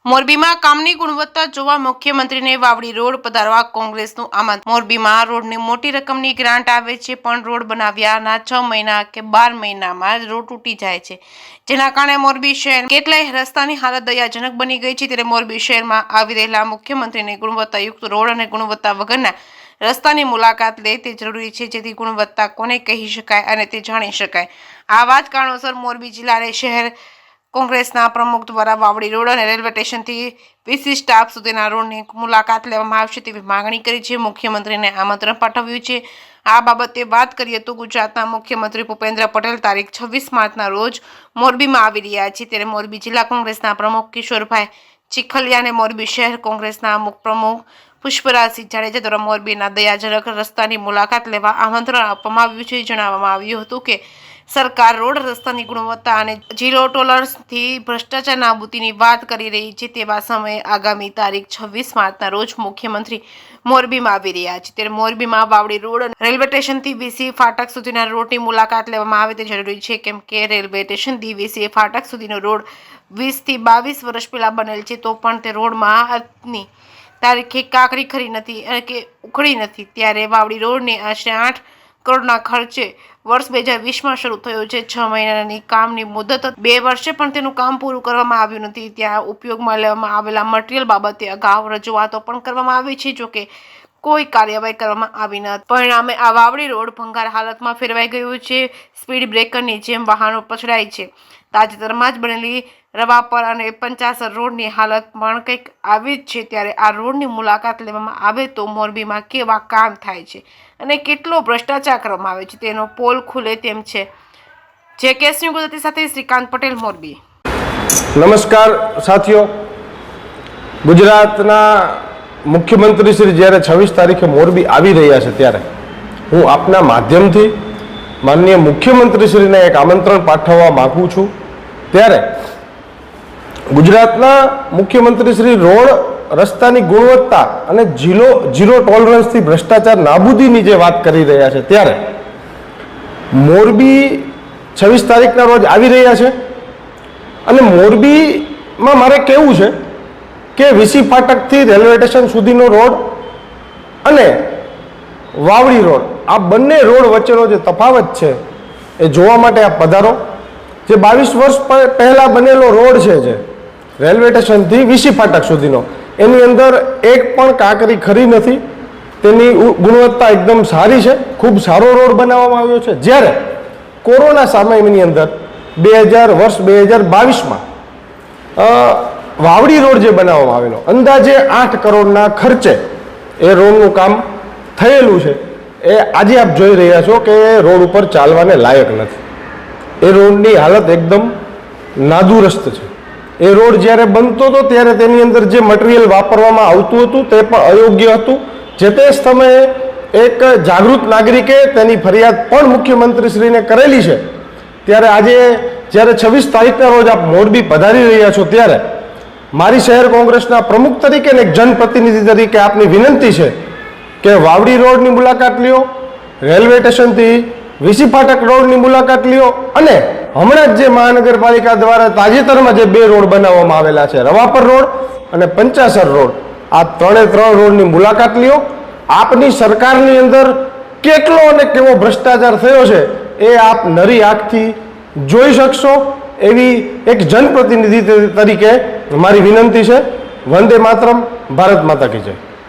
મોરબીમાં કામની ગુણવત્તા જોવા મુખ્યમંત્રીને વાવડી રોડ પધારવા કોંગ્રેસનું આમંત્રણ। મોરબીમાં રોડની મોટી રકમની ગ્રાન્ટ આવે છે, પણ રોડ બનાવ્યાના 6 મહિના કે 12 મહિનામાં રોડ તૂટી જાય છે, જેના કારણે મોરબી શહેર કેટલાય રસ્તાની હાલત દયાજનક બની ગઈ છે। ત્યારે મોરબી શહેરમાં આવી રહેલા મુખ્યમંત્રીને ગુણવત્તાયુક્ત રોડ અને ગુણવત્તા વગરના રસ્તાની મુલાકાત લે તે જરૂરી છે, જેથી ગુણવત્તા કોને કહી શકાય અને તે જાણી શકાય। આવા જ કારણોસર મોરબી જિલ્લાને શહેર કોંગ્રેસના પ્રમુખ દ્વારા વાવડી રોડ અને રેલવે સ્ટેશનથી વીસી સ્ટાફ સુધીના રોડની મુલાકાત લેવામાં આવશે તેવી માંગણી કરી છે। મુખ્યમંત્રીને આમંત્રણ પાઠવ્યું છે। આ બાબતે વાત કરીએ તો ગુજરાતના મુખ્યમંત્રી ભૂપેન્દ્ર પટેલ તારીખ 26 માર્ચના રોજ મોરબીમાં આવી રહ્યા છે। ત્યારે મોરબી જિલ્લા કોંગ્રેસના પ્રમુખ કિશોરભાઈ ચીખલિયા અને મોરબી શહેર કોંગ્રેસના પ્રમુખ પુષ્પરાજસિંહ જાડેજા દ્વારા મોરબીના દયાજનક રસ્તાની મુલાકાત લેવા આમંત્રણ આપવામાં આવ્યું છે। જણાવવામાં આવ્યું હતું કે સરકાર રોડ રસ્તાની ગુણવત્તા અને ઝીરો ટોલરન્સથી ભ્રષ્ટાચાર નાબૂદીની વાત કરી રહી છે। તેવા સમયે આગામી તારીખ 26 માર્ચના રોજ મુખ્યમંત્રી મોરબીમાં આવી રહ્યા છે। ત્યારે મોરબીમાં વાવડી રોડ અને રેલવે સ્ટેશનથી વીસી ફાટક સુધીના રોડની મુલાકાત લેવામાં આવે તે જરૂરી છે, કેમ કે રેલવે સ્ટેશનથી વીસી ફાટક સુધીનો રોડ 20 થી 22 વર્ષ પહેલા બનેલ છે, તો પણ તે રોડમાં આજની તારીખે કાંકરી ખરી નથી કે ઉખડી નથી। ત્યારે વાવડી રોડને આશરે 8 કરોડના ખર્ચે વર્ષ 2020માં શરૂ થયો છે। 6 મહિનાની કામની મુદત 2 વર્ષે પણ તેનું કામ પૂરું કરવામાં આવ્યું નથી। ત્યાં ઉપયોગમાં લેવામાં આવેલા મટીરીયલ બાબતે અગાઉ રજૂઆતો પણ કરવામાં આવી છે, જોકે કોઈ કાર્યવાહી કરવામાં આવી નથી। પરિણામે આ વાવડી રોડ ભંગાર હાલતમાં ફેરવાઈ ગયો છે। સ્પીડ બ્રેકરની જેમ વાહનો પછડાય છે। તાજેતરમાં જ બનેલી રવાપર અને 50 રોડની હાલત પણ કંઈક આવી જ છે। ત્યારે આ રોડની મુલાકાત લેવામાં આવે તો મોરબીમાં કેવા કામ થાય છે અને કેટલો ભ્રષ્ટાચાર કરવામાં આવે છે તેનો પોલ ખુલે તેમ છે। જે કેસની ગુજરાતી સાથે શ્રીકાંત પટેલ, મોરબી। નમસ્કાર સાથીઓ, ગુજરાતના મુખ્યમંત્રી શ્રી જ્યારે 26 તારીખે મોરબી આવી રહ્યા છે, ત્યારે હું આપના માધ્યમથી માનનીય મુખ્યમંત્રીશ્રીને એક આમંત્રણ પાઠવવા માગું છું। ત્યારે ગુજરાતના મુખ્યમંત્રી શ્રી રોડ રસ્તાની ગુણવત્તા અને ઝીરો ટોલરન્સથી ભ્રષ્ટાચાર નાબૂદીની જે વાત કરી રહ્યા છે, ત્યારે મોરબી 26 તારીખના રોજ આવી રહ્યા છે અને મોરબીમાં મારે કહેવું છે કે વીસી ફાટકથી રેલવે સ્ટેશન સુધીનો રોડ અને વાવડી રોડ, આ બંને રોડ વચ્ચેનો જે તફાવત છે એ જોવા માટે આપ પધારો। જે 22 વર્ષ પહેલા બનેલો રોડ છે, જે રેલવે સ્ટેશનથી વીસી ફાટક સુધીનો, એની અંદર એક પણ કાંકરી ખરી નથી। તેની ગુણવત્તા એકદમ સારી છે, ખૂબ સારો રોડ બનાવવામાં આવ્યો છે। જ્યારે કોરોના સમયની અંદર 2022માં વાવડી રોડ જે બનાવવામાં આવેલો, અંદાજે 8 કરોડના ખર્ચે એ રોડનું કામ થયેલું છે, એ આજે આપ જોઈ રહ્યા છો કે રોડ ઉપર ચાલવાને લાયક નથી। એ રોડની હાલત એકદમ નાદુરસ્ત છે। એ રોડ જ્યારે બનતો હતો ત્યારે તેની અંદર જે મટીરિયલ વાપરવામાં આવતું હતું તે પણ અયોગ્ય હતું। જે તે સમયે એક જાગૃત નાગરિકે તેની ફરિયાદ પણ મુખ્યમંત્રીશ્રીને કરેલી છે। ત્યારે આજે જ્યારે 26 તારીખના રોજ આપ મોરબી પધારી રહ્યા છો, ત્યારે મારી શહેર કોંગ્રેસના પ્રમુખ તરીકે અને એક જનપ્રતિનિધિ તરીકે આપની વિનંતી છે કે વાવડી રોડની મુલાકાત લ્યો, રેલવે સ્ટેશનથી વીસી ફાટક રોડની મુલાકાત લ્યો અને હમણાં જ જે મહાનગરપાલિકા દ્વારા તાજેતરમાં જે 2 રોડ બનાવવામાં આવેલા છે, રવાપર રોડ અને 50 રોડ, આ 3 રોડની મુલાકાત લ્યો। આપની સરકારની અંદર કેટલો અને કેવો ભ્રષ્ટાચાર થયો છે એ આપ નરી આંખથી જોઈ શકશો। એવી એક જનપ્રતિનિધિ તરીકે મારી વિનંતી છે। વંદે માતરમ, ભારત માતા કી જય।